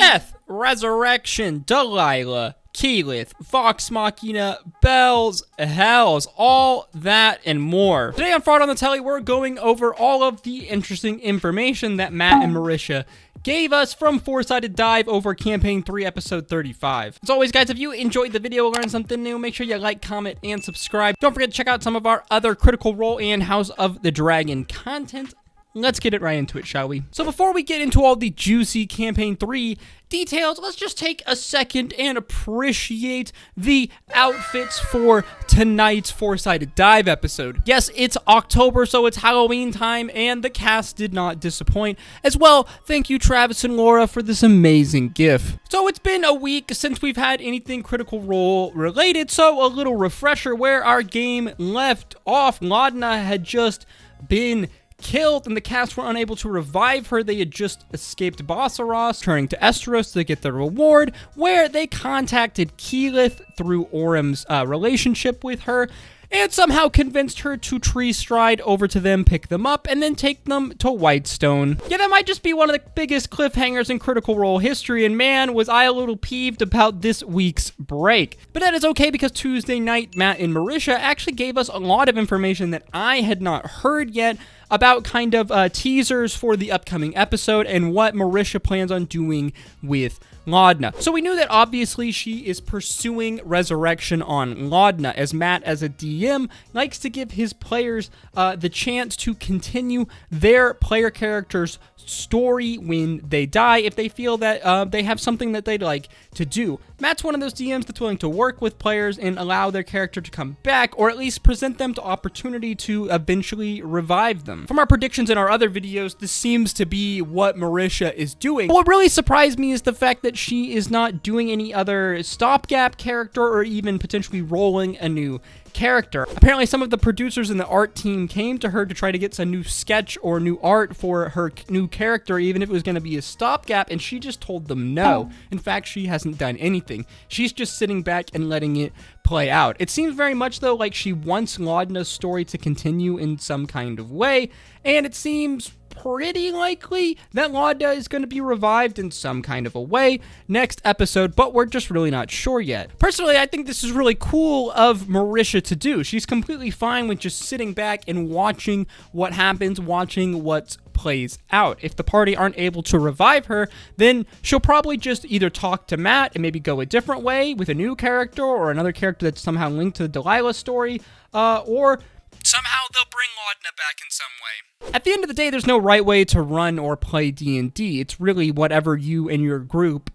Death, Resurrection, Delilah, Keyleth, Vox Machina, Bells, Hells, all that and more. Today on Fraud on the Telly, we're going over all of the interesting information that Matt and Marisha gave us from Four-Sided Dive over Campaign 3, Episode 35. As always, guys, if you enjoyed the video, learned something new, make sure you like, comment, and subscribe. Don't forget to check out some of our other Critical Role and House of the Dragon content. Let's get it right into it, shall we? So before we get into all the juicy Campaign 3 details, let's just take a second and appreciate the outfits for tonight's Four-Sided Dive episode. Yes, it's October, so it's Halloween time, and the cast did not disappoint. As well, thank you, Travis and Laura, for this amazing GIF. So it's been a week since we've had anything Critical Role related, so a little refresher where our game left off. Laudna had just been killed, and the cast were unable to revive her. They had just escaped Bossaros, turning to Esteros to get the reward, where they contacted Keyleth through Orem's relationship with her, and somehow convinced her to tree stride over to them, pick them up, and then take them to Whitestone. Yeah, that might just be one of the biggest cliffhangers in Critical Role history, and man, was I a little peeved about this week's break. But that is okay, because Tuesday night, Matt and Marisha actually gave us a lot of information that I had not heard yet about kind of teasers for the upcoming episode and what Marisha plans on doing with Laudna. So we knew that obviously she is pursuing resurrection on Laudna, as Matt, as a DM, likes to give his players the chance to continue their player character's story when they die, if they feel that they have something that they'd like to do. Matt's one of those DMs that's willing to work with players and allow their character to come back, or at least present them to opportunity to eventually revive them. From our predictions in our other videos, this seems to be what Marisha is doing. What really surprised me is the fact that she is not doing any other stopgap character or even potentially rolling a new character. Apparently, some of the producers in the art team came to her to try to get some new sketch or new art for her new character, even if it was going to be a stopgap, and she just told them no. In fact, she hasn't done anything. She's just sitting back and letting it play out. It seems very much, though, like she wants Laudna's story to continue in some kind of way, and it seems pretty likely that Laudna is going to be revived in some kind of a way next episode, but we're just really not sure yet. Personally, I think this is really cool of Marisha to do. She's completely fine with just sitting back and watching what happens, watching what plays out. If the party aren't able to revive her, then she'll probably just either talk to Matt and maybe go a different way with a new character or another character that's somehow linked to the Delilah story, or somehow they'll bring Laudna back in some way. At the end of the day, there's no right way to run or play D&D. It's really whatever you and your group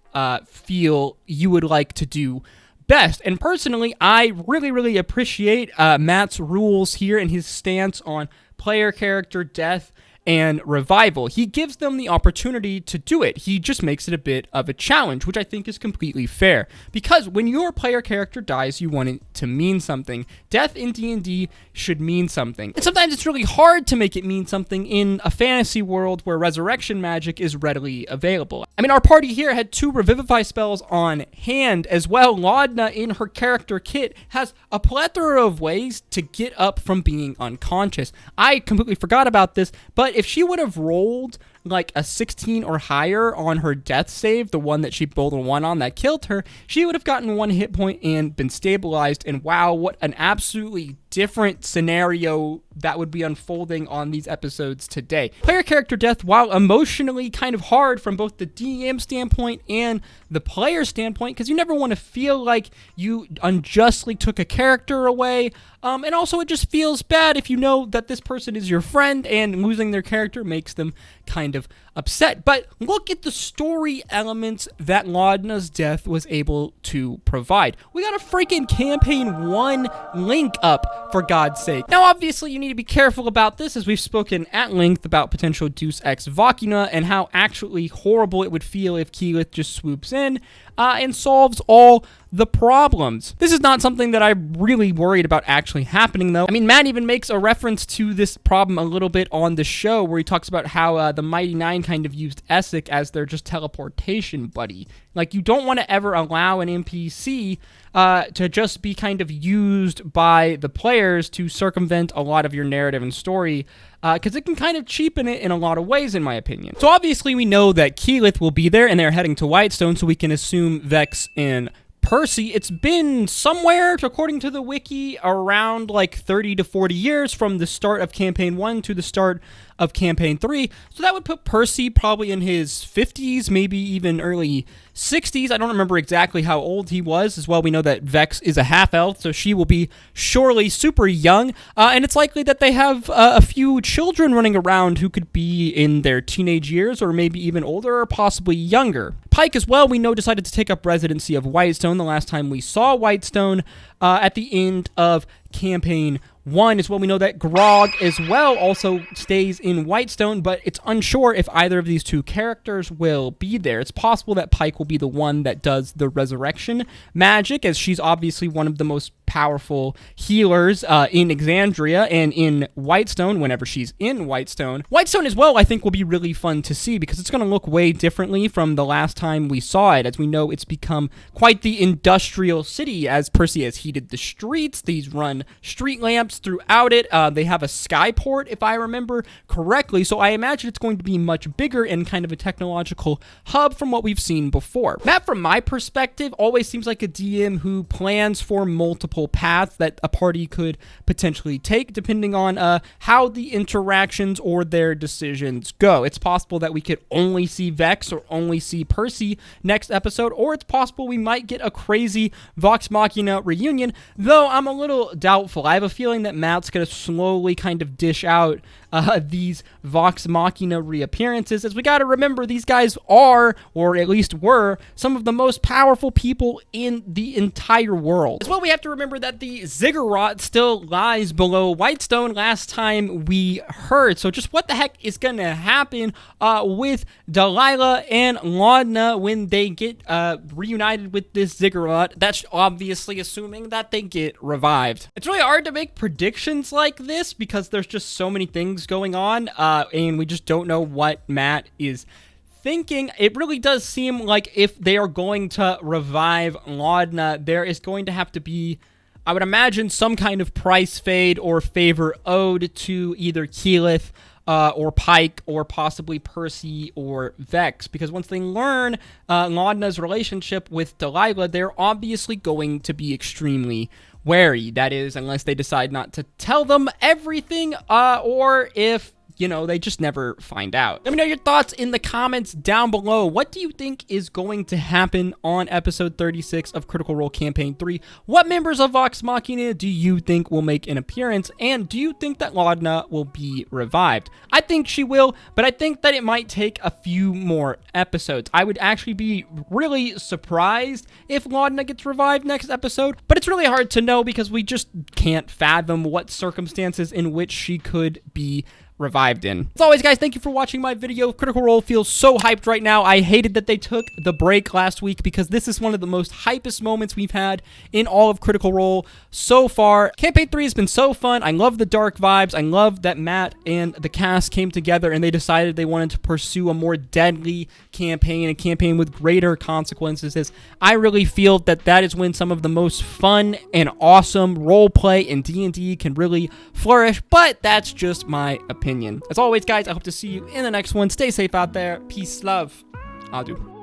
feel you would like to do best. And personally, I really appreciate Matt's rules here and his stance on player character death and revival. He gives them the opportunity to do it. He just makes it a bit of a challenge, which I think is completely fair. Because when your player character dies, you want it to mean something. Death in D&D should mean something. And sometimes it's really hard to make it mean something in a fantasy world where resurrection magic is readily available. I mean, our party here had 2 revivify spells on hand as well. Laudna, in her character kit, has a plethora of ways to get up from being unconscious. I completely forgot about this, but if she would have rolled like a 16 or higher on her death save, the one that she rolled a 1 on that killed her, she would have gotten 1 hit point and been stabilized. And wow, what an absolutely different scenario that would be unfolding on these episodes today. Player character death, while emotionally kind of hard from both the DM standpoint and the player standpoint, because you never want to feel like you unjustly took a character away, and also it just feels bad if you know that this person is your friend and losing their character makes them kind of upset. But look at the story elements that Laudna's death was able to provide. We got a freaking Campaign 1 link up, for God's sake. Now, obviously, you need to be careful about this, as we've spoken at length about potential Deus Ex Machina and how actually horrible it would feel if Keyleth just swoops in and solves all the problems. This is not something that I'm really worried about actually happening, though. I mean, Matt even makes a reference to this problem a little bit on the show, where he talks about how the Mighty Nine kind of used Essek as their just teleportation buddy. Like, you don't want to ever allow an NPC to just be kind of used by the players to circumvent a lot of your narrative and story, because it can kind of cheapen it in a lot of ways, in my opinion. So obviously we know that Keyleth will be there, and they're heading to Whitestone, so we can assume Vex and Percy. It's been somewhere, according to the wiki, around like 30 to 40 years from the start of Campaign 1 to the start of Campaign 3. So that would put Percy probably in his 50s, maybe even early 60s. I don't remember exactly how old he was. As well, we know that Vex is a half-elf, so she will be surely super young. And it's likely that they have a few children running around who could be in their teenage years, or maybe even older, or possibly younger. Pike, as well, we know, decided to take up residency of Whitestone the last time we saw Whitestone at the end of Campaign 1. As well, we know that Grog as well also stays in Whitestone, but it's unsure if either of these two characters will be there. It's possible that Pike will be the one that does the resurrection magic, as she's obviously one of the most powerful healers in Exandria and in Whitestone whenever she's in Whitestone. Whitestone as well, I think, will be really fun to see, because it's going to look way differently from the last time we saw it. As we know, it's become quite the industrial city, as Percy has heated the streets. These run street lamps throughout it. They have a skyport, if I remember correctly, so I imagine it's going to be much bigger and kind of a technological hub from what we've seen before. Matt, from my perspective, always seems like a DM who plans for multiple paths that a party could potentially take, depending on how the interactions or their decisions go. It's possible that we could only see Vex or only see Percy next episode, or it's possible we might get a crazy Vox Machina reunion, though I'm a little doubtful. I have a feeling that Matt's going to slowly kind of dish out these Vox Machina reappearances, as we got to remember these guys are, or at least were, some of the most powerful people in the entire world. As well, we have to remember that the ziggurat still lies below Whitestone last time we heard. So just what the heck is going to happen with Delilah and Laudna when they get reunited with this ziggurat? That's obviously assuming that they get revived. It's really hard to make predictions like this because there's just so many things going on, and we just don't know what Matt is thinking. It really does seem like if they are going to revive Laudna, there is going to have to be, I would imagine, some kind of price fade or favor owed to either Keyleth or Pike, or possibly Percy or Vex, because once they learn Laudna's relationship with Delilah, they're obviously going to be extremely wary. That is, unless they decide not to tell them everything, or if, you know, they just never find out. Let me know your thoughts in the comments down below. What do you think is going to happen on episode 36 of Critical Role Campaign 3? What members of Vox Machina do you think will make an appearance? And do you think that Laudna will be revived? I think she will, but I think that it might take a few more episodes. I would actually be really surprised if Laudna gets revived next episode, but it's really hard to know because we just can't fathom what circumstances in which she could be revived in. As always, guys, thank you for watching my video. Critical Role feels so hyped right now. I hated that they took the break last week because this is one of the most hypest moments we've had in all of Critical Role so far. Campaign 3 has been so fun. I love the dark vibes. I love that Matt and the cast came together and they decided they wanted to pursue a more deadly campaign, a campaign with greater consequences. As I really feel that that is when some of the most fun and awesome roleplay in D&D can really flourish, but that's just my opinion. As always, guys, I hope to see you in the next one. Stay safe out there. Peace, love. Adieu.